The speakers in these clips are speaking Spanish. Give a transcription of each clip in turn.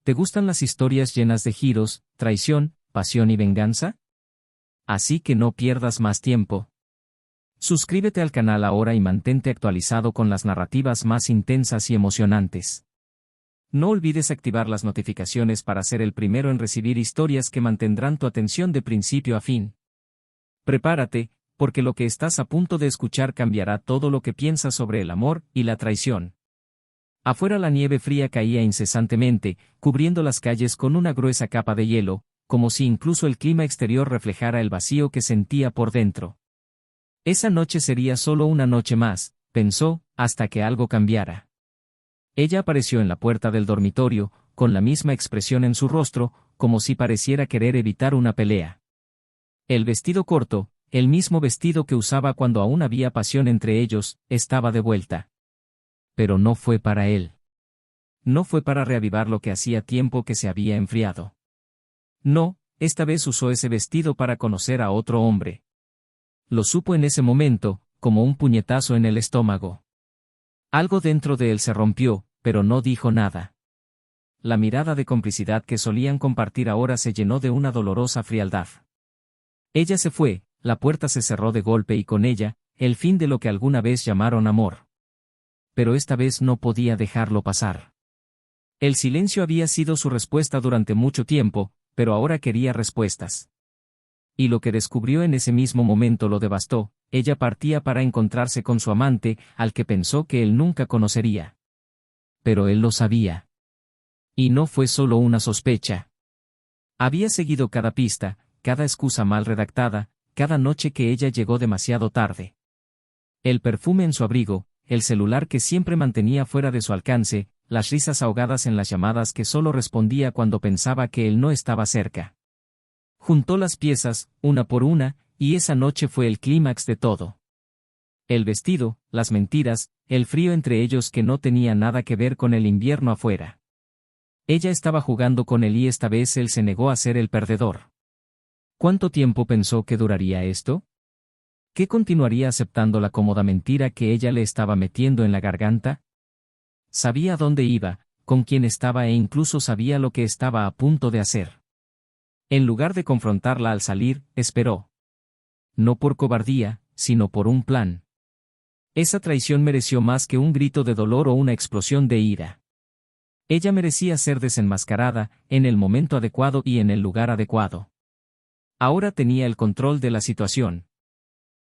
¿Te gustan las historias llenas de giros, traición, pasión y venganza? Así que no pierdas más tiempo. Suscríbete al canal ahora y mantente actualizado con las narrativas más intensas y emocionantes. No olvides activar las notificaciones para ser el primero en recibir historias que mantendrán tu atención de principio a fin. Prepárate, porque lo que estás a punto de escuchar cambiará todo lo que piensas sobre el amor y la traición. Afuera la nieve fría caía incesantemente, cubriendo las calles con una gruesa capa de hielo, como si incluso el clima exterior reflejara el vacío que sentía por dentro. Esa noche sería solo una noche más, pensó, hasta que algo cambiara. Ella apareció en la puerta del dormitorio, con la misma expresión en su rostro, como si pareciera querer evitar una pelea. El vestido corto, el mismo vestido que usaba cuando aún había pasión entre ellos, estaba de vuelta. Pero no fue para él. No fue para reavivar lo que hacía tiempo que se había enfriado. No, esta vez usó ese vestido para conocer a otro hombre. Lo supo en ese momento, como un puñetazo en el estómago. Algo dentro de él se rompió, pero no dijo nada. La mirada de complicidad que solían compartir ahora se llenó de una dolorosa frialdad. Ella se fue, la puerta se cerró de golpe y con ella, el fin de lo que alguna vez llamaron amor. Pero esta vez no podía dejarlo pasar. El silencio había sido su respuesta durante mucho tiempo, pero ahora quería respuestas. Y lo que descubrió en ese mismo momento lo devastó. Ella partía para encontrarse con su amante, al que pensó que él nunca conocería. Pero él lo sabía. Y no fue solo una sospecha. Había seguido cada pista, cada excusa mal redactada, cada noche que ella llegó demasiado tarde. El perfume en su abrigo, el celular que siempre mantenía fuera de su alcance, las risas ahogadas en las llamadas que solo respondía cuando pensaba que él no estaba cerca. Juntó las piezas, una por una, y esa noche fue el clímax de todo. El vestido, las mentiras, el frío entre ellos que no tenía nada que ver con el invierno afuera. Ella estaba jugando con él y esta vez él se negó a ser el perdedor. ¿Cuánto tiempo pensó que duraría esto? ¿Qué continuaría aceptando la cómoda mentira que ella le estaba metiendo en la garganta? Sabía dónde iba, con quién estaba e incluso sabía lo que estaba a punto de hacer. En lugar de confrontarla al salir, esperó. No por cobardía, sino por un plan. Esa traición mereció más que un grito de dolor o una explosión de ira. Ella merecía ser desenmascarada, en el momento adecuado y en el lugar adecuado. Ahora tenía el control de la situación.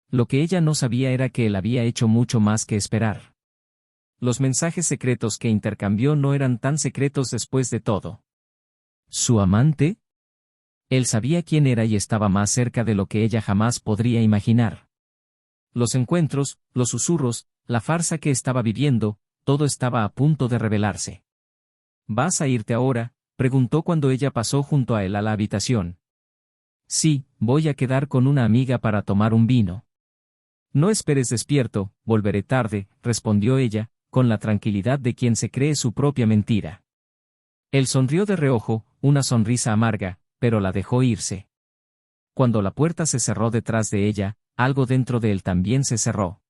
Lo que ella no sabía era que él había hecho mucho más que esperar. Los mensajes secretos que intercambió no eran tan secretos después de todo. ¿Su amante? Él sabía quién era y estaba más cerca de lo que ella jamás podría imaginar. Los encuentros, los susurros, la farsa que estaba viviendo, todo estaba a punto de revelarse. ¿Vas a irte ahora?, preguntó cuando ella pasó junto a él a la habitación. Sí, voy a quedar con una amiga para tomar un vino. No esperes despierto, volveré tarde, respondió ella, con la tranquilidad de quien se cree su propia mentira. Él sonrió de reojo, una sonrisa amarga, pero la dejó irse. Cuando la puerta se cerró detrás de ella, algo dentro de él también se cerró.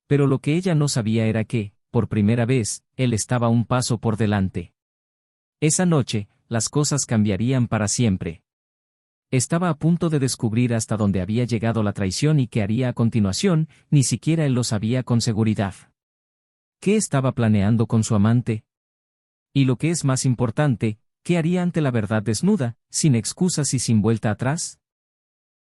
Pero lo que ella no sabía era que, por primera vez, él estaba un paso por delante. Esa noche, las cosas cambiarían para siempre. Estaba a punto de descubrir hasta dónde había llegado la traición y qué haría a continuación, ni siquiera él lo sabía con seguridad. ¿Qué estaba planeando con su amante? Y lo que es más importante, ¿qué haría ante la verdad desnuda, sin excusas y sin vuelta atrás?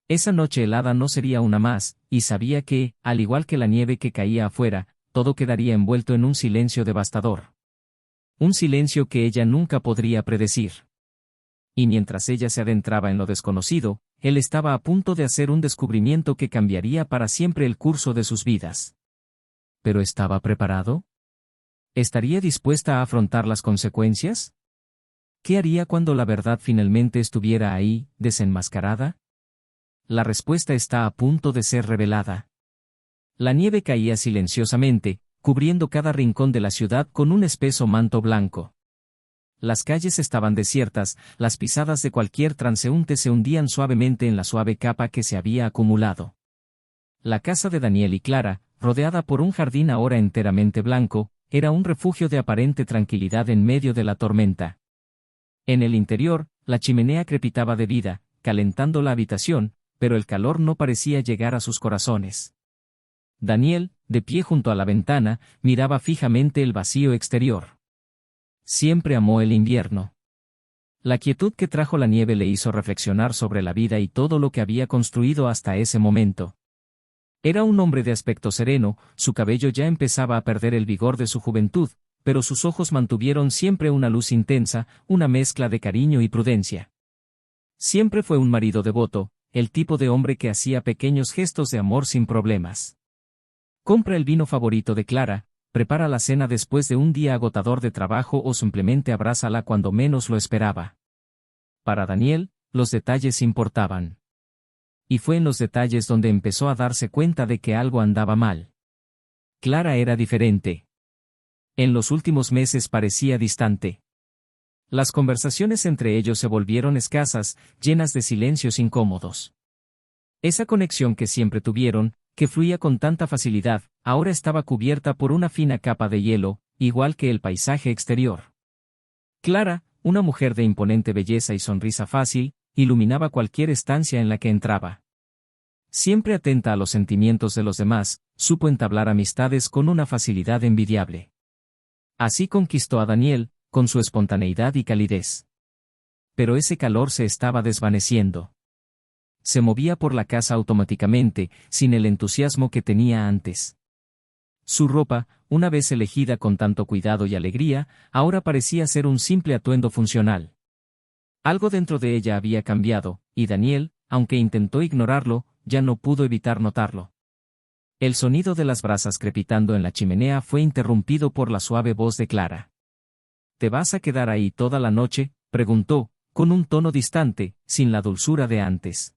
Esa noche helada no sería una más, y sabía que, al igual que la nieve que caía afuera, todo quedaría envuelto en un silencio devastador. Un silencio que ella nunca podría predecir. Y mientras ella se adentraba en lo desconocido, él estaba a punto de hacer un descubrimiento que cambiaría para siempre el curso de sus vidas. ¿Pero estaba preparado? ¿Estaría dispuesta a afrontar las consecuencias? ¿Qué haría cuando la verdad finalmente estuviera ahí, desenmascarada? La respuesta está a punto de ser revelada. La nieve caía silenciosamente, cubriendo cada rincón de la ciudad con un espeso manto blanco. Las calles estaban desiertas, las pisadas de cualquier transeúnte se hundían suavemente en la suave capa que se había acumulado. La casa de Daniel y Clara, rodeada por un jardín ahora enteramente blanco, era un refugio de aparente tranquilidad en medio de la tormenta. En el interior, la chimenea crepitaba de vida, calentando la habitación, pero el calor no parecía llegar a sus corazones. Daniel, de pie junto a la ventana, miraba fijamente el vacío exterior. Siempre amó el invierno. La quietud que trajo la nieve le hizo reflexionar sobre la vida y todo lo que había construido hasta ese momento. Era un hombre de aspecto sereno, su cabello ya empezaba a perder el vigor de su juventud, pero sus ojos mantuvieron siempre una luz intensa, una mezcla de cariño y prudencia. Siempre fue un marido devoto, el tipo de hombre que hacía pequeños gestos de amor sin problemas. Compra el vino favorito de Clara, prepara la cena después de un día agotador de trabajo o simplemente abrázala cuando menos lo esperaba. Para Daniel, los detalles importaban. Y fue en los detalles donde empezó a darse cuenta de que algo andaba mal. Clara era diferente. En los últimos meses parecía distante. Las conversaciones entre ellos se volvieron escasas, llenas de silencios incómodos. Esa conexión que siempre tuvieron, que fluía con tanta facilidad, ahora estaba cubierta por una fina capa de hielo, igual que el paisaje exterior. Clara, una mujer de imponente belleza y sonrisa fácil, iluminaba cualquier estancia en la que entraba. Siempre atenta a los sentimientos de los demás, supo entablar amistades con una facilidad envidiable. Así conquistó a Daniel, con su espontaneidad y calidez. Pero ese calor se estaba desvaneciendo. Se movía por la casa automáticamente, sin el entusiasmo que tenía antes. Su ropa, una vez elegida con tanto cuidado y alegría, ahora parecía ser un simple atuendo funcional. Algo dentro de ella había cambiado, y Daniel, aunque intentó ignorarlo, ya no pudo evitar notarlo. El sonido de las brasas crepitando en la chimenea fue interrumpido por la suave voz de Clara. ¿Te vas a quedar ahí toda la noche?, preguntó, con un tono distante, sin la dulzura de antes.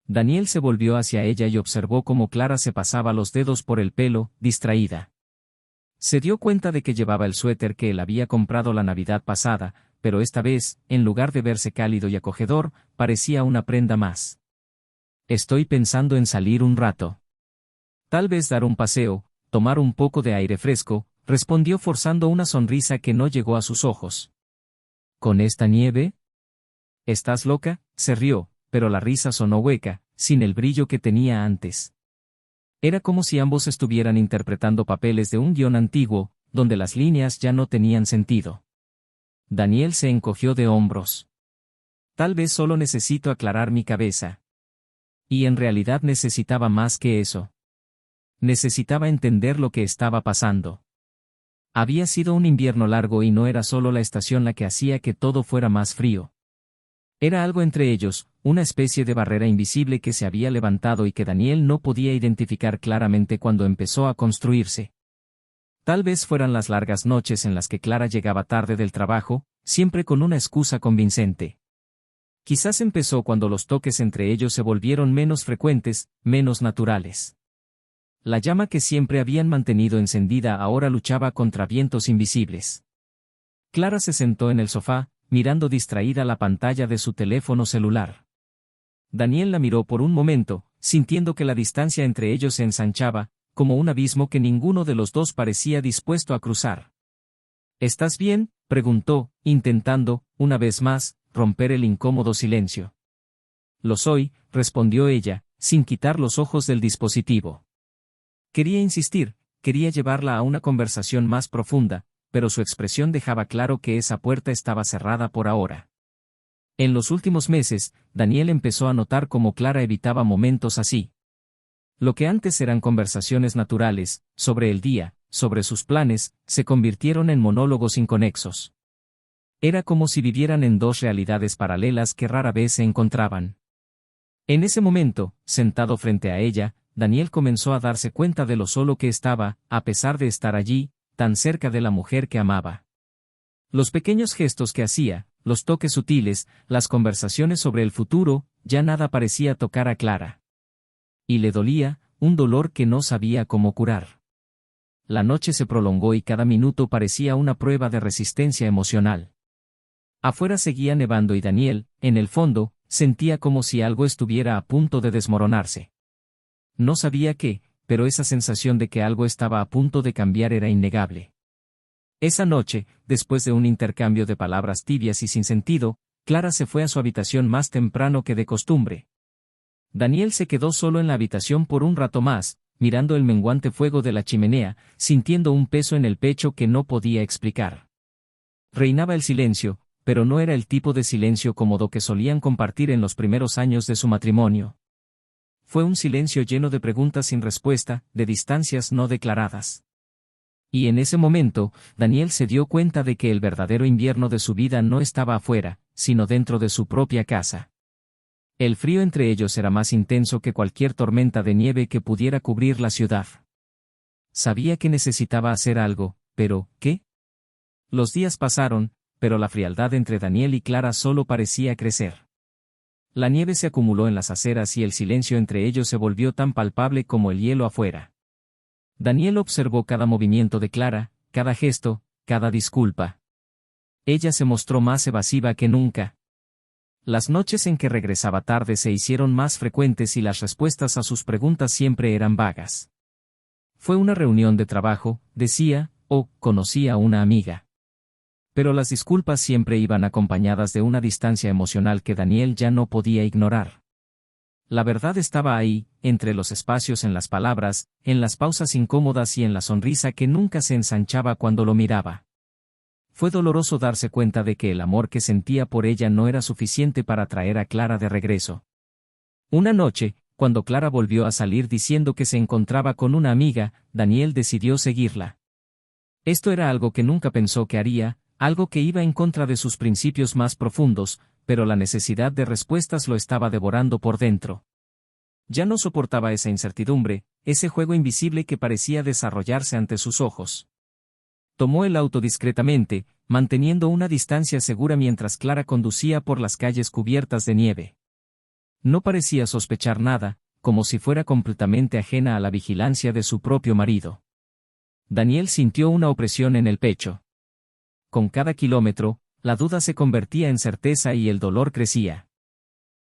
Daniel se volvió hacia ella y observó cómo Clara se pasaba los dedos por el pelo, distraída. Se dio cuenta de que llevaba el suéter que él había comprado la Navidad pasada, pero esta vez, en lugar de verse cálido y acogedor, parecía una prenda más. Estoy pensando en salir un rato. Tal vez dar un paseo, tomar un poco de aire fresco, respondió forzando una sonrisa que no llegó a sus ojos. ¿Con esta nieve? ¿Estás loca?, se rió, pero la risa sonó hueca, sin el brillo que tenía antes. Era como si ambos estuvieran interpretando papeles de un guión antiguo, donde las líneas ya no tenían sentido. Daniel se encogió de hombros. Tal vez solo necesito aclarar mi cabeza. Y en realidad necesitaba más que eso. Necesitaba entender lo que estaba pasando. Había sido un invierno largo y no era solo la estación la que hacía que todo fuera más frío. Era algo entre ellos, una especie de barrera invisible que se había levantado y que Daniel no podía identificar claramente cuando empezó a construirse. Tal vez fueran las largas noches en las que Clara llegaba tarde del trabajo, siempre con una excusa convincente. Quizás empezó cuando los toques entre ellos se volvieron menos frecuentes, menos naturales. La llama que siempre habían mantenido encendida ahora luchaba contra vientos invisibles. Clara se sentó en el sofá, mirando distraída la pantalla de su teléfono celular. Daniel la miró por un momento, sintiendo que la distancia entre ellos se ensanchaba, como un abismo que ninguno de los dos parecía dispuesto a cruzar. ¿Estás bien?, preguntó, intentando, una vez más, romper el incómodo silencio. Lo soy, respondió ella, sin quitar los ojos del dispositivo. Quería insistir, quería llevarla a una conversación más profunda, pero su expresión dejaba claro que esa puerta estaba cerrada por ahora. En los últimos meses, Daniel empezó a notar cómo Clara evitaba momentos así. Lo que antes eran conversaciones naturales, sobre el día, sobre sus planes, se convirtieron en monólogos inconexos. Era como si vivieran en dos realidades paralelas que rara vez se encontraban. En ese momento, sentado frente a ella, Daniel comenzó a darse cuenta de lo solo que estaba, a pesar de estar allí, tan cerca de la mujer que amaba. Los pequeños gestos que hacía, los toques sutiles, las conversaciones sobre el futuro, ya nada parecía tocar a Clara. Y le dolía, un dolor que no sabía cómo curar. La noche se prolongó y cada minuto parecía una prueba de resistencia emocional. Afuera seguía nevando y Daniel, en el fondo, sentía como si algo estuviera a punto de desmoronarse. No sabía qué, pero esa sensación de que algo estaba a punto de cambiar era innegable. Esa noche, después de un intercambio de palabras tibias y sin sentido, Clara se fue a su habitación más temprano que de costumbre. Daniel se quedó solo en la habitación por un rato más, mirando el menguante fuego de la chimenea, sintiendo un peso en el pecho que no podía explicar. Reinaba el silencio, pero no era el tipo de silencio cómodo que solían compartir en los primeros años de su matrimonio. Fue un silencio lleno de preguntas sin respuesta, de distancias no declaradas. Y en ese momento, Daniel se dio cuenta de que el verdadero invierno de su vida no estaba afuera, sino dentro de su propia casa. El frío entre ellos era más intenso que cualquier tormenta de nieve que pudiera cubrir la ciudad. Sabía que necesitaba hacer algo, pero, ¿qué? Los días pasaron, pero la frialdad entre Daniel y Clara solo parecía crecer. La nieve se acumuló en las aceras y el silencio entre ellos se volvió tan palpable como el hielo afuera. Daniel observó cada movimiento de Clara, cada gesto, cada disculpa. Ella se mostró más evasiva que nunca. Las noches en que regresaba tarde se hicieron más frecuentes y las respuestas a sus preguntas siempre eran vagas. Fue una reunión de trabajo, decía, o conocía a una amiga. Pero las disculpas siempre iban acompañadas de una distancia emocional que Daniel ya no podía ignorar. La verdad estaba ahí, entre los espacios en las palabras, en las pausas incómodas y en la sonrisa que nunca se ensanchaba cuando lo miraba. Fue doloroso darse cuenta de que el amor que sentía por ella no era suficiente para traer a Clara de regreso. Una noche, cuando Clara volvió a salir diciendo que se encontraba con una amiga, Daniel decidió seguirla. Esto era algo que nunca pensó que haría, algo que iba en contra de sus principios más profundos, pero la necesidad de respuestas lo estaba devorando por dentro. Ya no soportaba esa incertidumbre, ese juego invisible que parecía desarrollarse ante sus ojos. Tomó el auto discretamente, manteniendo una distancia segura mientras Clara conducía por las calles cubiertas de nieve. No parecía sospechar nada, como si fuera completamente ajena a la vigilancia de su propio marido. Daniel sintió una opresión en el pecho. Con cada kilómetro, la duda se convertía en certeza y el dolor crecía.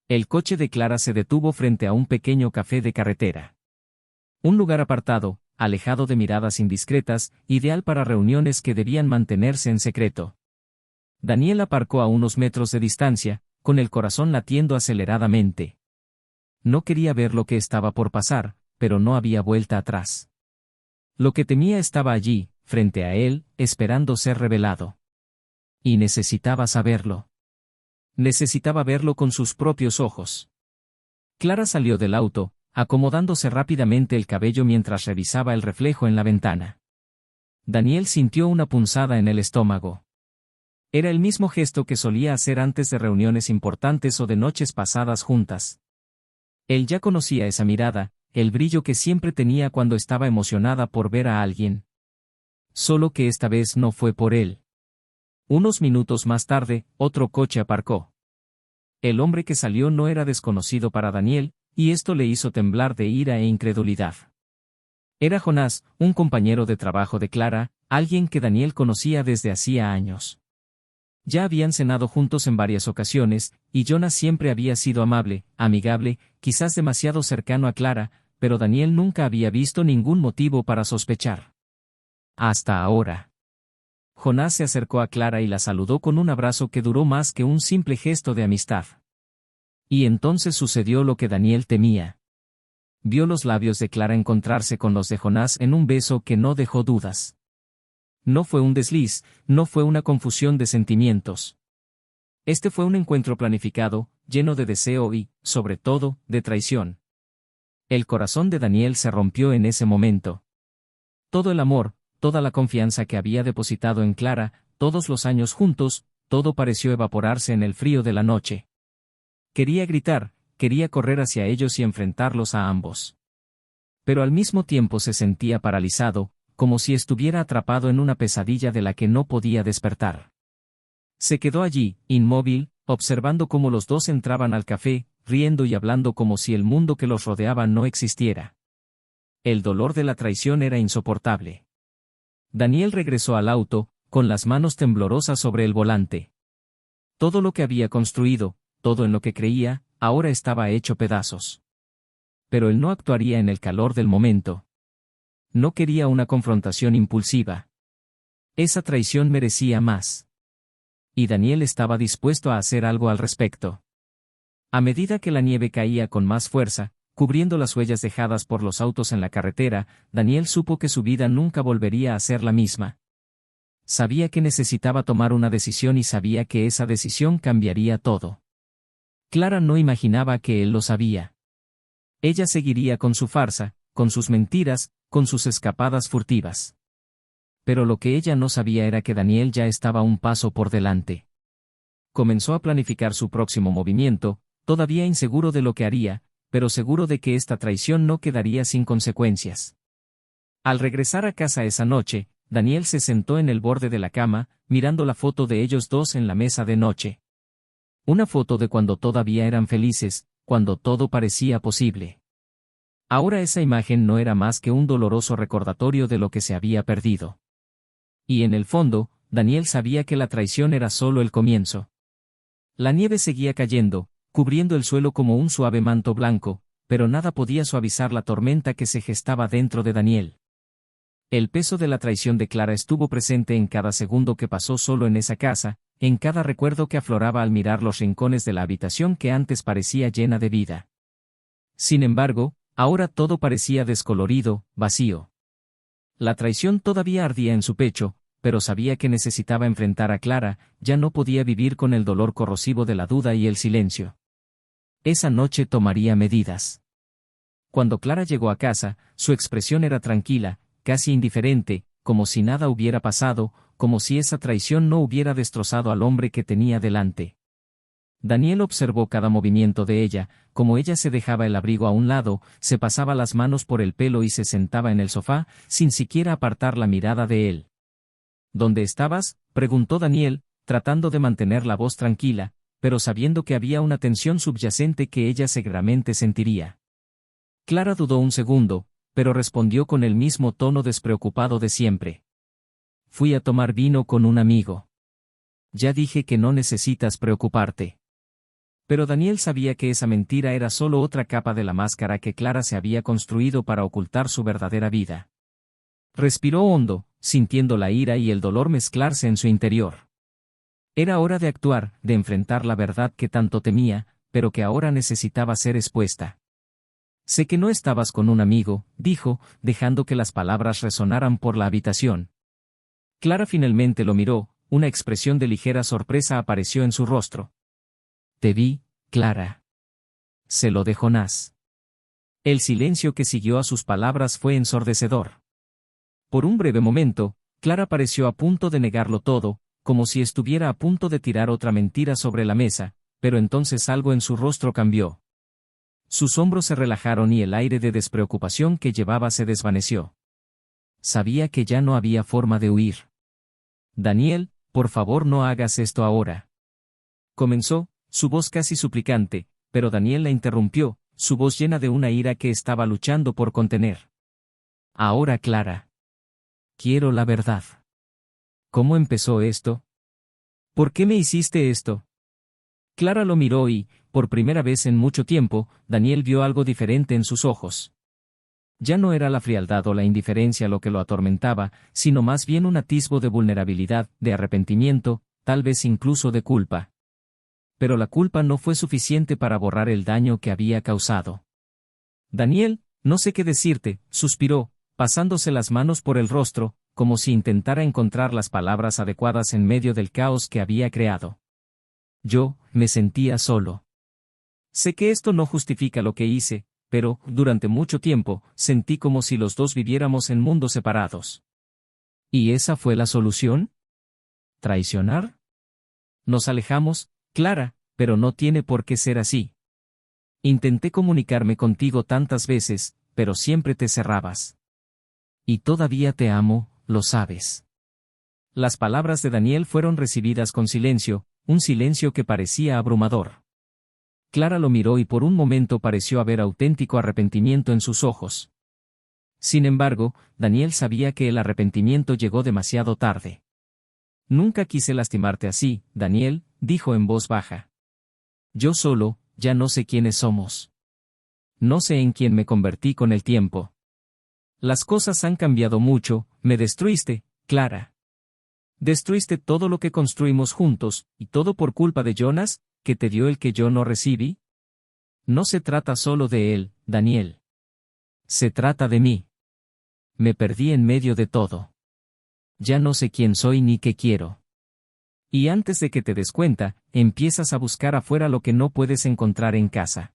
El coche de Clara se detuvo frente a un pequeño café de carretera. Un lugar apartado, alejado de miradas indiscretas, ideal para reuniones que debían mantenerse en secreto. Daniel aparcó a unos metros de distancia, con el corazón latiendo aceleradamente. No quería ver lo que estaba por pasar, pero no había vuelta atrás. Lo que temía estaba allí, frente a él, esperando ser revelado. Y necesitaba saberlo. Necesitaba verlo con sus propios ojos. Clara salió del auto, acomodándose rápidamente el cabello mientras revisaba el reflejo en la ventana. Daniel sintió una punzada en el estómago. Era el mismo gesto que solía hacer antes de reuniones importantes o de noches pasadas juntas. Él ya conocía esa mirada, el brillo que siempre tenía cuando estaba emocionada por ver a alguien. Solo que esta vez no fue por él. Unos minutos más tarde, otro coche aparcó. El hombre que salió no era desconocido para Daniel, y esto le hizo temblar de ira e incredulidad. Era Jonás, un compañero de trabajo de Clara, alguien que Daniel conocía desde hacía años. Ya habían cenado juntos en varias ocasiones, y Jonas siempre había sido amable, amigable, quizás demasiado cercano a Clara, pero Daniel nunca había visto ningún motivo para sospechar. Hasta ahora. Jonás se acercó a Clara y la saludó con un abrazo que duró más que un simple gesto de amistad. Y entonces sucedió lo que Daniel temía. Vio los labios de Clara encontrarse con los de Jonás en un beso que no dejó dudas. No fue un desliz, no fue una confusión de sentimientos. Este fue un encuentro planificado, lleno de deseo y, sobre todo, de traición. El corazón de Daniel se rompió en ese momento. Todo el amor, toda la confianza que había depositado en Clara, todos los años juntos, todo pareció evaporarse en el frío de la noche. Quería gritar, quería correr hacia ellos y enfrentarlos a ambos. Pero al mismo tiempo se sentía paralizado, como si estuviera atrapado en una pesadilla de la que no podía despertar. Se quedó allí, inmóvil, observando cómo los dos entraban al café, riendo y hablando como si el mundo que los rodeaba no existiera. El dolor de la traición era insoportable. Daniel regresó al auto, con las manos temblorosas sobre el volante. Todo lo que había construido, todo en lo que creía, ahora estaba hecho pedazos. Pero él no actuaría en el calor del momento. No quería una confrontación impulsiva. Esa traición merecía más. Y Daniel estaba dispuesto a hacer algo al respecto. A medida que la nieve caía con más fuerza, cubriendo las huellas dejadas por los autos en la carretera, Daniel supo que su vida nunca volvería a ser la misma. Sabía que necesitaba tomar una decisión y sabía que esa decisión cambiaría todo. Clara no imaginaba que él lo sabía. Ella seguiría con su farsa, con sus mentiras, con sus escapadas furtivas. Pero lo que ella no sabía era que Daniel ya estaba un paso por delante. Comenzó a planificar su próximo movimiento, todavía inseguro de lo que haría, pero seguro de que esta traición no quedaría sin consecuencias. Al regresar a casa esa noche, Daniel se sentó en el borde de la cama, mirando la foto de ellos dos en la mesa de noche. Una foto de cuando todavía eran felices, cuando todo parecía posible. Ahora esa imagen no era más que un doloroso recordatorio de lo que se había perdido. Y en el fondo, Daniel sabía que la traición era solo el comienzo. La nieve seguía cayendo, cubriendo el suelo como un suave manto blanco, pero nada podía suavizar la tormenta que se gestaba dentro de Daniel. El peso de la traición de Clara estuvo presente en cada segundo que pasó solo en esa casa, en cada recuerdo que afloraba al mirar los rincones de la habitación que antes parecía llena de vida. Sin embargo, ahora todo parecía descolorido, vacío. La traición todavía ardía en su pecho, pero sabía que necesitaba enfrentar a Clara, ya no podía vivir con el dolor corrosivo de la duda y el silencio. Esa noche tomaría medidas. Cuando Clara llegó a casa, su expresión era tranquila, casi indiferente, como si nada hubiera pasado, como si esa traición no hubiera destrozado al hombre que tenía delante. Daniel observó cada movimiento de ella, como ella se dejaba el abrigo a un lado, se pasaba las manos por el pelo y se sentaba en el sofá, sin siquiera apartar la mirada de él. ¿Dónde estabas?, preguntó Daniel, tratando de mantener la voz tranquila, pero sabiendo que había una tensión subyacente que ella seguramente sentiría. Clara dudó un segundo, pero respondió con el mismo tono despreocupado de siempre. Fui a tomar vino con un amigo. Ya dije que no necesitas preocuparte. Pero Daniel sabía que esa mentira era solo otra capa de la máscara que Clara se había construido para ocultar su verdadera vida. Respiró hondo, sintiendo la ira y el dolor mezclarse en su interior. Era hora de actuar, de enfrentar la verdad que tanto temía, pero que ahora necesitaba ser expuesta. Sé que no estabas con un amigo, dijo, dejando que las palabras resonaran por la habitación. Clara finalmente lo miró, una expresión de ligera sorpresa apareció en su rostro. Te vi, Clara. Se lo de Jonás. El silencio que siguió a sus palabras fue ensordecedor. Por un breve momento, Clara pareció a punto de negarlo todo, como si estuviera a punto de tirar otra mentira sobre la mesa, pero entonces algo en su rostro cambió. Sus hombros se relajaron y el aire de despreocupación que llevaba se desvaneció. Sabía que ya no había forma de huir. Daniel, por favor no hagas esto ahora. Comenzó, su voz casi suplicante, pero Daniel la interrumpió, su voz llena de una ira que estaba luchando por contener. Ahora Clara. Quiero la verdad. ¿Cómo empezó esto? ¿Por qué me hiciste esto? Clara lo miró y, por primera vez en mucho tiempo, Daniel vio algo diferente en sus ojos. Ya no era la frialdad o la indiferencia lo que lo atormentaba, sino más bien un atisbo de vulnerabilidad, de arrepentimiento, tal vez incluso de culpa. Pero la culpa no fue suficiente para borrar el daño que había causado. Daniel, no sé qué decirte, suspiró, pasándose las manos por el rostro, como si intentara encontrar las palabras adecuadas en medio del caos que había creado. Yo, me sentía solo. Sé que esto no justifica lo que hice, pero, durante mucho tiempo, sentí como si los dos viviéramos en mundos separados. ¿Y esa fue la solución? ¿Traicionar? Nos alejamos, Clara, pero no tiene por qué ser así. Intenté comunicarme contigo tantas veces, pero siempre te cerrabas. Y todavía te amo, lo sabes. Las palabras de Daniel fueron recibidas con silencio, un silencio que parecía abrumador. Clara lo miró y por un momento pareció haber auténtico arrepentimiento en sus ojos. Sin embargo, Daniel sabía que el arrepentimiento llegó demasiado tarde. Nunca quise lastimarte así, Daniel, dijo en voz baja. Yo solo, ya no sé quiénes somos. No sé en quién me convertí con el tiempo. Las cosas han cambiado mucho, me destruiste, Clara. Destruiste todo lo que construimos juntos, y todo por culpa de Jonas, que te dio el que yo no recibí. No se trata solo de él, Daniel. Se trata de mí. Me perdí en medio de todo. Ya no sé quién soy ni qué quiero. Y antes de que te des cuenta, empiezas a buscar afuera lo que no puedes encontrar en casa.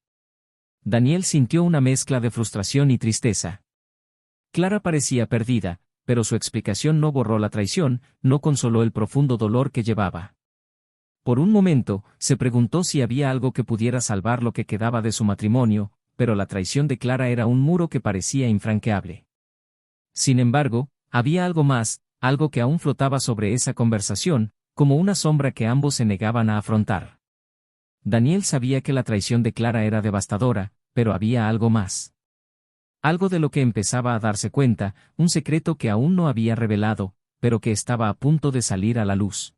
Daniel sintió una mezcla de frustración y tristeza. Clara parecía perdida, pero su explicación no borró la traición, no consoló el profundo dolor que llevaba. Por un momento, se preguntó si había algo que pudiera salvar lo que quedaba de su matrimonio, pero la traición de Clara era un muro que parecía infranqueable. Sin embargo, había algo más, algo que aún flotaba sobre esa conversación, como una sombra que ambos se negaban a afrontar. Daniel sabía que la traición de Clara era devastadora, pero había algo más. Algo de lo que empezaba a darse cuenta, un secreto que aún no había revelado, pero que estaba a punto de salir a la luz.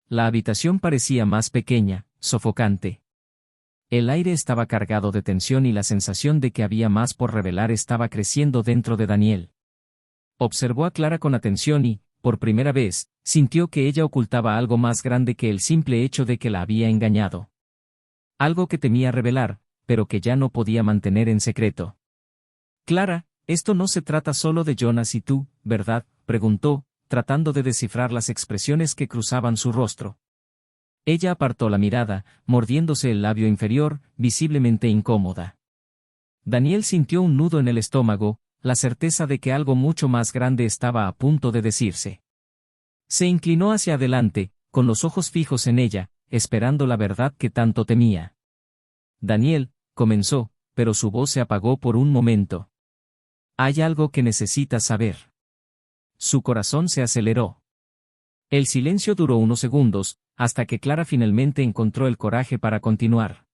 La habitación parecía más pequeña, sofocante. El aire estaba cargado de tensión y la sensación de que había más por revelar estaba creciendo dentro de Daniel. Observó a Clara con atención y, por primera vez, sintió que ella ocultaba algo más grande que el simple hecho de que la había engañado. Algo que temía revelar, pero que ya no podía mantener en secreto. Clara, esto no se trata solo de Jonas y tú, ¿verdad?, preguntó, tratando de descifrar las expresiones que cruzaban su rostro. Ella apartó la mirada, mordiéndose el labio inferior, visiblemente incómoda. Daniel sintió un nudo en el estómago, la certeza de que algo mucho más grande estaba a punto de decirse. Se inclinó hacia adelante, con los ojos fijos en ella, esperando la verdad que tanto temía. Daniel, comenzó, pero su voz se apagó por un momento. Hay algo que necesitas saber. Su corazón se aceleró. El silencio duró unos segundos, hasta que Clara finalmente encontró el coraje para continuar.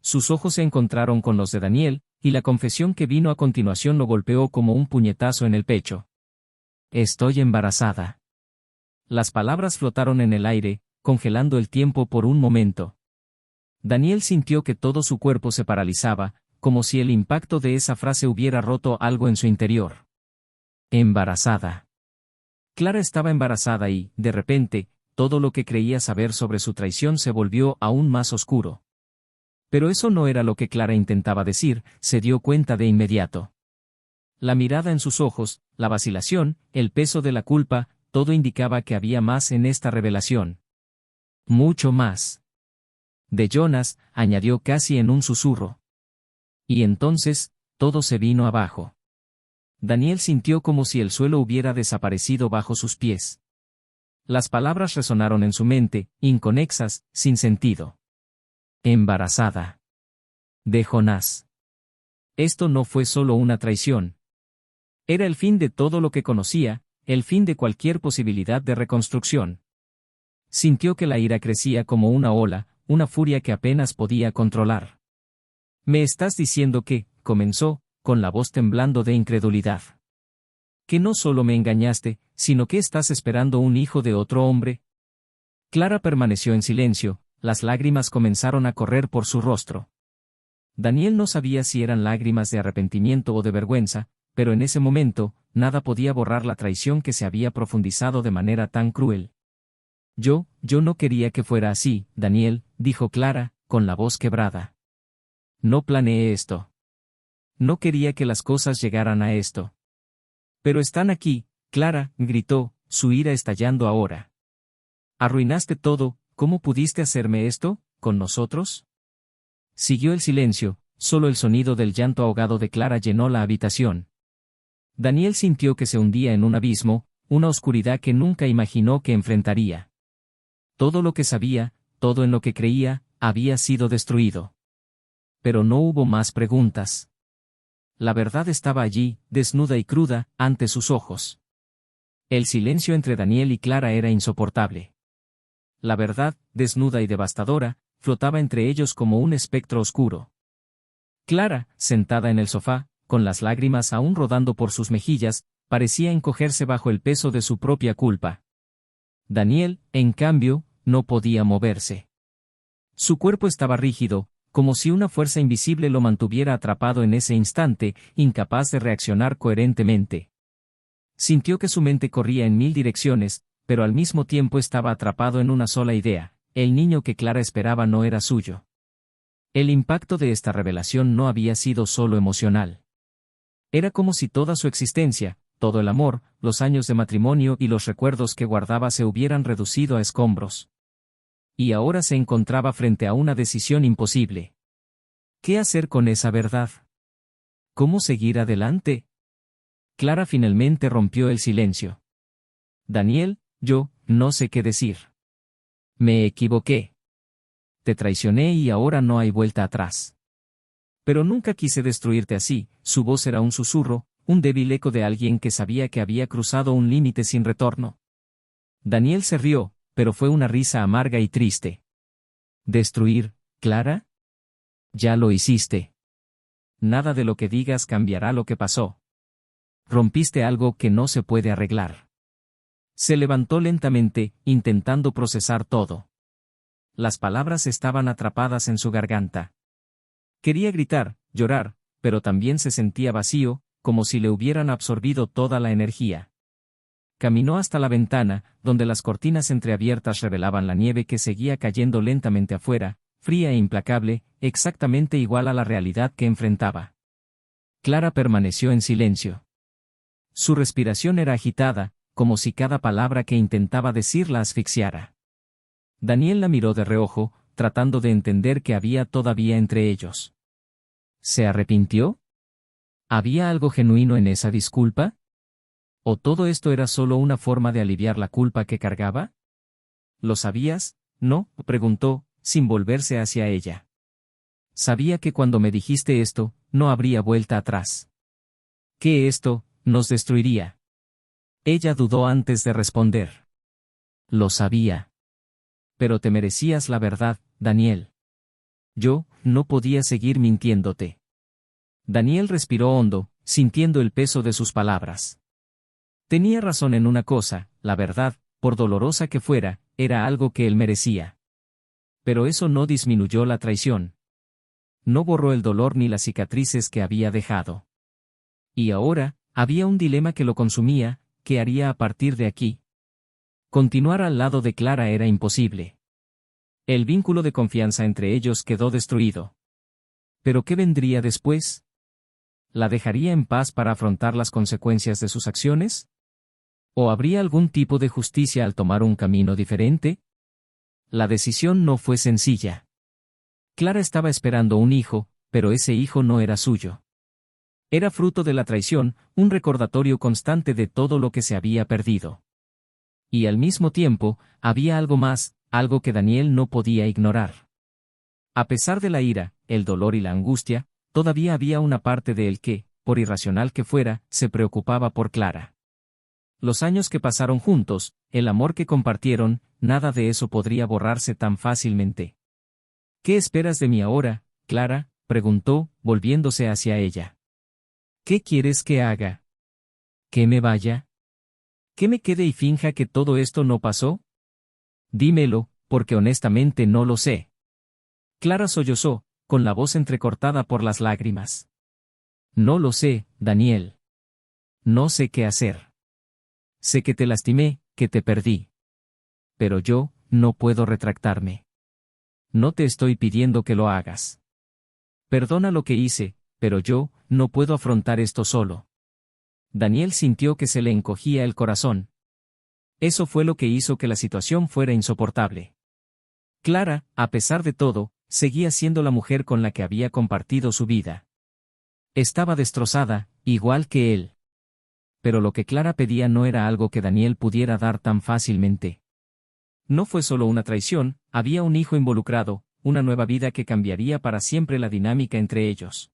Sus ojos se encontraron con los de Daniel, y la confesión que vino a continuación lo golpeó como un puñetazo en el pecho. Estoy embarazada. Las palabras flotaron en el aire, congelando el tiempo por un momento. Daniel sintió que todo su cuerpo se paralizaba, como si el impacto de esa frase hubiera roto algo en su interior. Embarazada. Clara estaba embarazada y, de repente, todo lo que creía saber sobre su traición se volvió aún más oscuro. Pero eso no era lo que Clara intentaba decir, se dio cuenta de inmediato. La mirada en sus ojos, la vacilación, el peso de la culpa, todo indicaba que había más en esta revelación. Mucho más. De Jonas, añadió casi en un susurro. Y entonces, todo se vino abajo. Daniel sintió como si el suelo hubiera desaparecido bajo sus pies. Las palabras resonaron en su mente, inconexas, sin sentido. Embarazada. De Jonás. Esto no fue solo una traición. Era el fin de todo lo que conocía, el fin de cualquier posibilidad de reconstrucción. Sintió que la ira crecía como una ola, una furia que apenas podía controlar. «¿Me estás diciendo que», comenzó, con la voz temblando de incredulidad, «que no solo me engañaste, sino que estás esperando un hijo de otro hombre?» Clara permaneció en silencio, las lágrimas comenzaron a correr por su rostro. Daniel no sabía si eran lágrimas de arrepentimiento o de vergüenza, pero en ese momento, nada podía borrar la traición que se había profundizado de manera tan cruel. Yo no quería que fuera así, Daniel», dijo Clara, con la voz quebrada. «No planeé esto. No quería que las cosas llegaran a esto. Pero están aquí», Clara, gritó, su ira estallando ahora. «Arruinaste todo, ¿cómo pudiste hacerme esto, con nosotros?» Siguió el silencio, solo el sonido del llanto ahogado de Clara llenó la habitación. Daniel sintió que se hundía en un abismo, una oscuridad que nunca imaginó que enfrentaría. Todo lo que sabía, todo en lo que creía, había sido destruido. Pero no hubo más preguntas. La verdad estaba allí, desnuda y cruda, ante sus ojos. El silencio entre Daniel y Clara era insoportable. La verdad, desnuda y devastadora, flotaba entre ellos como un espectro oscuro. Clara, sentada en el sofá, con las lágrimas aún rodando por sus mejillas, parecía encogerse bajo el peso de su propia culpa. Daniel, en cambio, no podía moverse. Su cuerpo estaba rígido, como si una fuerza invisible lo mantuviera atrapado en ese instante, incapaz de reaccionar coherentemente. Sintió que su mente corría en 1000 direcciones, pero al mismo tiempo estaba atrapado en una sola idea: el niño que Clara esperaba no era suyo. El impacto de esta revelación no había sido solo emocional. Era como si toda su existencia, todo el amor, los años de matrimonio y los recuerdos que guardaba se hubieran reducido a escombros. Y ahora se encontraba frente a una decisión imposible. ¿Qué hacer con esa verdad? ¿Cómo seguir adelante? Clara finalmente rompió el silencio. Daniel, yo no sé qué decir. Me equivoqué. Te traicioné y ahora no hay vuelta atrás. Pero nunca quise destruirte así. Su voz era un susurro, un débil eco de alguien que sabía que había cruzado un límite sin retorno. Daniel se rió, pero fue una risa amarga y triste. ¿Destruir, Clara? Ya lo hiciste. Nada de lo que digas cambiará lo que pasó. Rompiste algo que no se puede arreglar. Se levantó lentamente, intentando procesar todo. Las palabras estaban atrapadas en su garganta. Quería gritar, llorar, pero también se sentía vacío, como si le hubieran absorbido toda la energía. Caminó hasta la ventana, donde las cortinas entreabiertas revelaban la nieve que seguía cayendo lentamente afuera, fría e implacable, exactamente igual a la realidad que enfrentaba. Clara permaneció en silencio. Su respiración era agitada, como si cada palabra que intentaba decir la asfixiara. Daniel la miró de reojo, tratando de entender qué había todavía entre ellos. ¿Se arrepintió? ¿Había algo genuino en esa disculpa? ¿O todo esto era solo una forma de aliviar la culpa que cargaba? ¿Lo sabías? No, preguntó, sin volverse hacia ella. Sabía que cuando me dijiste esto, no habría vuelta atrás. Que esto nos destruiría. Ella dudó antes de responder. Lo sabía. Pero te merecías la verdad, Daniel. Yo no podía seguir mintiéndote. Daniel respiró hondo, sintiendo el peso de sus palabras. Tenía razón en una cosa: la verdad, por dolorosa que fuera, era algo que él merecía. Pero eso no disminuyó la traición. No borró el dolor ni las cicatrices que había dejado. Y ahora, había un dilema que lo consumía: ¿qué haría a partir de aquí? Continuar al lado de Clara era imposible. El vínculo de confianza entre ellos quedó destruido. ¿Pero qué vendría después? ¿La dejaría en paz para afrontar las consecuencias de sus acciones? ¿O habría algún tipo de justicia al tomar un camino diferente? La decisión no fue sencilla. Clara estaba esperando un hijo, pero ese hijo no era suyo. Era fruto de la traición, un recordatorio constante de todo lo que se había perdido. Y al mismo tiempo, había algo más, algo que Daniel no podía ignorar. A pesar de la ira, el dolor y la angustia, todavía había una parte de él que, por irracional que fuera, se preocupaba por Clara. Los años que pasaron juntos, el amor que compartieron, nada de eso podría borrarse tan fácilmente. ¿Qué esperas de mí ahora, Clara?, preguntó, volviéndose hacia ella. ¿Qué quieres que haga? ¿Que me vaya? ¿Que me quede y finja que todo esto no pasó? Dímelo, porque honestamente no lo sé. Clara sollozó, con la voz entrecortada por las lágrimas. No lo sé, Daniel. No sé qué hacer. Sé que te lastimé, que te perdí. Pero yo, no puedo retractarme. No te estoy pidiendo que lo hagas. Perdona lo que hice, pero yo, no puedo afrontar esto solo. Daniel sintió que se le encogía el corazón. Eso fue lo que hizo que la situación fuera insoportable. Clara, a pesar de todo, seguía siendo la mujer con la que había compartido su vida. Estaba destrozada, igual que él. Pero lo que Clara pedía no era algo que Daniel pudiera dar tan fácilmente. No fue solo una traición, había un hijo involucrado, una nueva vida que cambiaría para siempre la dinámica entre ellos.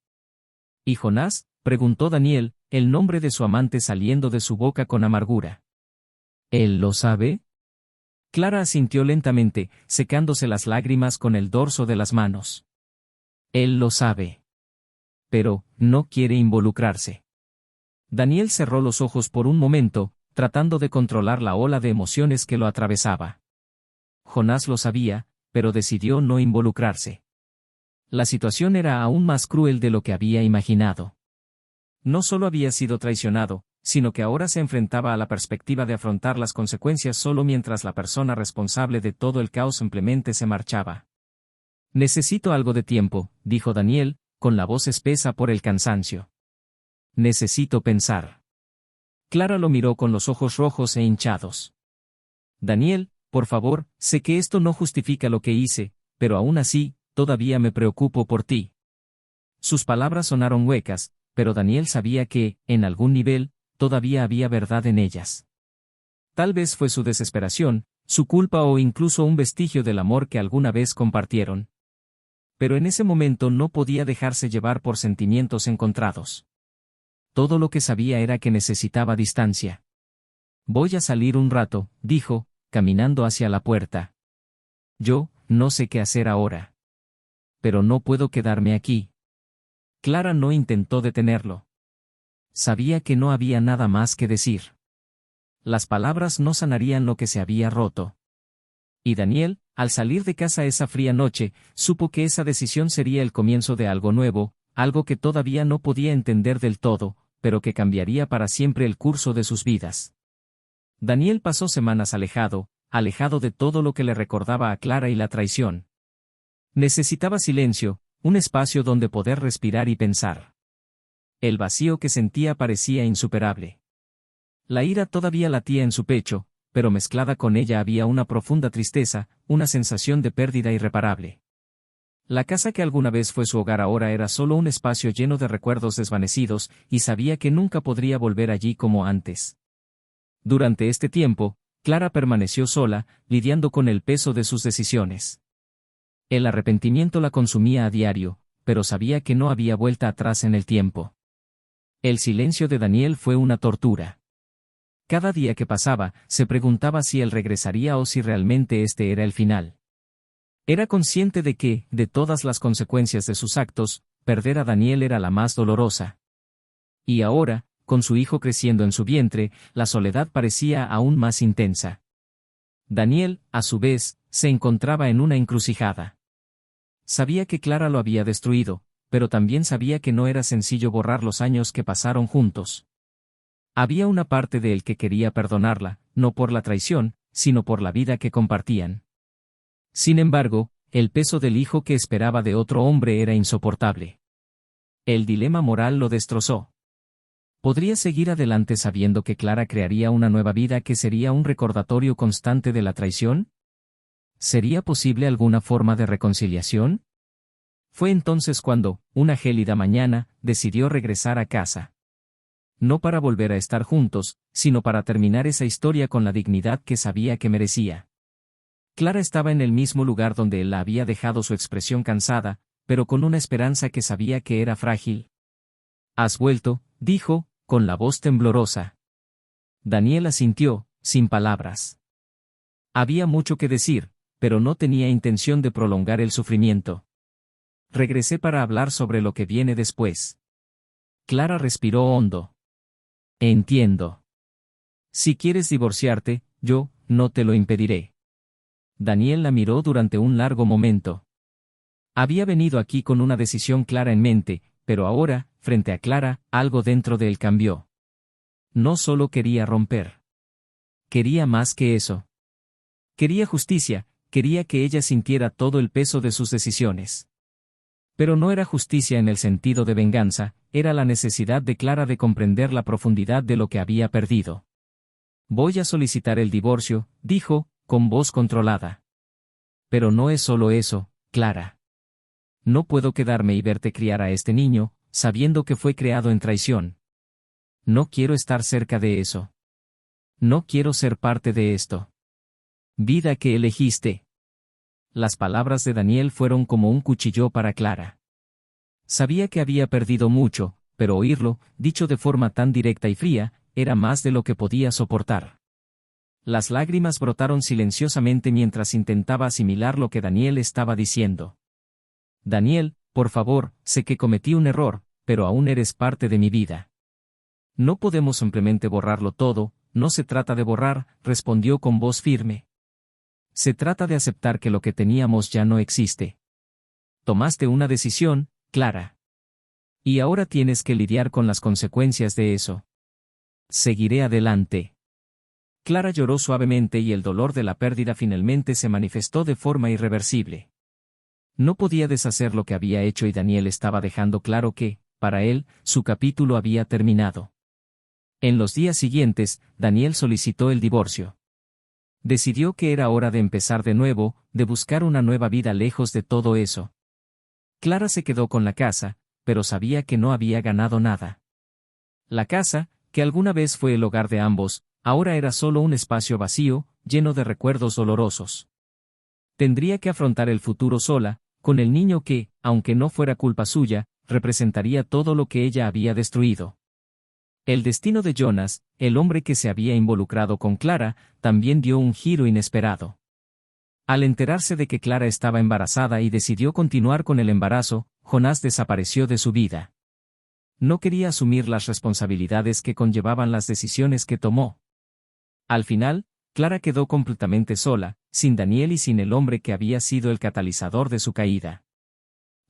¿Y Jonás?, preguntó Daniel, el nombre de su amante saliendo de su boca con amargura. ¿Él lo sabe? Clara asintió lentamente, secándose las lágrimas con el dorso de las manos. Él lo sabe. Pero, no quiere involucrarse. Daniel cerró los ojos por un momento, tratando de controlar la ola de emociones que lo atravesaba. Jonás lo sabía, pero decidió no involucrarse. La situación era aún más cruel de lo que había imaginado. No solo había sido traicionado, sino que ahora se enfrentaba a la perspectiva de afrontar las consecuencias solo mientras la persona responsable de todo el caos simplemente se marchaba. Necesito algo de tiempo, dijo Daniel, con la voz espesa por el cansancio. Necesito pensar. Clara lo miró con los ojos rojos e hinchados. Daniel, por favor, sé que esto no justifica lo que hice, pero aún así, todavía me preocupo por ti. Sus palabras sonaron huecas, pero Daniel sabía que, en algún nivel, todavía había verdad en ellas. Tal vez fue su desesperación, su culpa o incluso un vestigio del amor que alguna vez compartieron. Pero en ese momento no podía dejarse llevar por sentimientos encontrados. Todo lo que sabía era que necesitaba distancia. Voy a salir un rato, dijo, caminando hacia la puerta. Yo, no sé qué hacer ahora. Pero no puedo quedarme aquí. Clara no intentó detenerlo. Sabía que no había nada más que decir. Las palabras no sanarían lo que se había roto. Y Daniel, al salir de casa esa fría noche, supo que esa decisión sería el comienzo de algo nuevo, algo que todavía no podía entender del todo, pero que cambiaría para siempre el curso de sus vidas. Daniel pasó semanas alejado de todo lo que le recordaba a Clara y la traición. Necesitaba silencio, un espacio donde poder respirar y pensar. El vacío que sentía parecía insuperable. La ira todavía latía en su pecho, pero mezclada con ella había una profunda tristeza, una sensación de pérdida irreparable. La casa que alguna vez fue su hogar ahora era solo un espacio lleno de recuerdos desvanecidos, y sabía que nunca podría volver allí como antes. Durante este tiempo, Clara permaneció sola, lidiando con el peso de sus decisiones. El arrepentimiento la consumía a diario, pero sabía que no había vuelta atrás en el tiempo. El silencio de Daniel fue una tortura. Cada día que pasaba, se preguntaba si él regresaría o si realmente este era el final. Era consciente de que, de todas las consecuencias de sus actos, perder a Daniel era la más dolorosa. Y ahora, con su hijo creciendo en su vientre, la soledad parecía aún más intensa. Daniel, a su vez, se encontraba en una encrucijada. Sabía que Clara lo había destruido, pero también sabía que no era sencillo borrar los años que pasaron juntos. Había una parte de él que quería perdonarla, no por la traición, sino por la vida que compartían. Sin embargo, el peso del hijo que esperaba de otro hombre era insoportable. El dilema moral lo destrozó. ¿Podría seguir adelante sabiendo que Clara crearía una nueva vida que sería un recordatorio constante de la traición? ¿Sería posible alguna forma de reconciliación? Fue entonces cuando, una gélida mañana, decidió regresar a casa. No para volver a estar juntos, sino para terminar esa historia con la dignidad que sabía que merecía. Clara estaba en el mismo lugar donde él la había dejado, su expresión cansada, pero con una esperanza que sabía que era frágil. «¿Has vuelto?», dijo, con la voz temblorosa. Daniel asintió, sin palabras. Había mucho que decir, pero no tenía intención de prolongar el sufrimiento. «Regresé para hablar sobre lo que viene después». Clara respiró hondo. «Entiendo. Si quieres divorciarte, yo, no te lo impediré». Daniel la miró durante un largo momento. Había venido aquí con una decisión clara en mente, pero ahora, frente a Clara, algo dentro de él cambió. No solo quería romper. Quería más que eso. Quería justicia, quería que ella sintiera todo el peso de sus decisiones. Pero no era justicia en el sentido de venganza, era la necesidad de Clara de comprender la profundidad de lo que había perdido. «Voy a solicitar el divorcio», dijo, con voz controlada. «Pero no es solo eso, Clara. No puedo quedarme y verte criar a este niño, sabiendo que fue creado en traición. No quiero estar cerca de eso. No quiero ser parte de esto. Vida que elegiste». Las palabras de Daniel fueron como un cuchillo para Clara. Sabía que había perdido mucho, pero oírlo, dicho de forma tan directa y fría, era más de lo que podía soportar. Las lágrimas brotaron silenciosamente mientras intentaba asimilar lo que Daniel estaba diciendo. «Daniel, por favor, sé que cometí un error, pero aún eres parte de mi vida. No podemos simplemente borrarlo todo», «No se trata de borrar», respondió con voz firme. «Se trata de aceptar que lo que teníamos ya no existe. Tomaste una decisión, Clara. Y ahora tienes que lidiar con las consecuencias de eso». Seguiré adelante. Clara lloró suavemente y el dolor de la pérdida finalmente se manifestó de forma irreversible. No podía deshacer lo que había hecho y Daniel estaba dejando claro que, para él, su capítulo había terminado. En los días siguientes, Daniel solicitó el divorcio. Decidió que era hora de empezar de nuevo, de buscar una nueva vida lejos de todo eso. Clara se quedó con la casa, pero sabía que no había ganado nada. La casa, que alguna vez fue el hogar de ambos, ahora era solo un espacio vacío, lleno de recuerdos dolorosos. Tendría que afrontar el futuro sola, con el niño que, aunque no fuera culpa suya, representaría todo lo que ella había destruido. El destino de Jonas, el hombre que se había involucrado con Clara, también dio un giro inesperado. Al enterarse de que Clara estaba embarazada y decidió continuar con el embarazo, Jonás desapareció de su vida. No quería asumir las responsabilidades que conllevaban las decisiones que tomó. Al final, Clara quedó completamente sola, sin Daniel y sin el hombre que había sido el catalizador de su caída.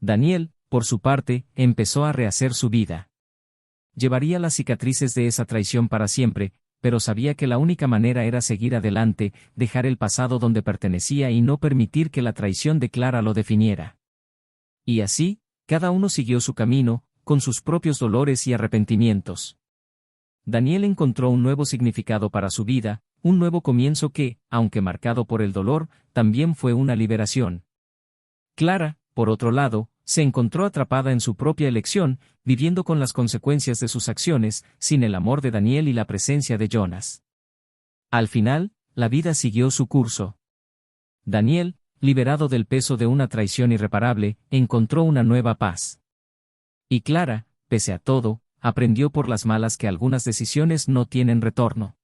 Daniel, por su parte, empezó a rehacer su vida. Llevaría las cicatrices de esa traición para siempre, pero sabía que la única manera era seguir adelante, dejar el pasado donde pertenecía y no permitir que la traición de Clara lo definiera. Y así, cada uno siguió su camino, con sus propios dolores y arrepentimientos. Daniel encontró un nuevo significado para su vida, un nuevo comienzo que, aunque marcado por el dolor, también fue una liberación. Clara, por otro lado, se encontró atrapada en su propia elección, viviendo con las consecuencias de sus acciones, sin el amor de Daniel y la presencia de Jonas. Al final, la vida siguió su curso. Daniel, liberado del peso de una traición irreparable, encontró una nueva paz. Y Clara, pese a todo, aprendió por las malas que algunas decisiones no tienen retorno.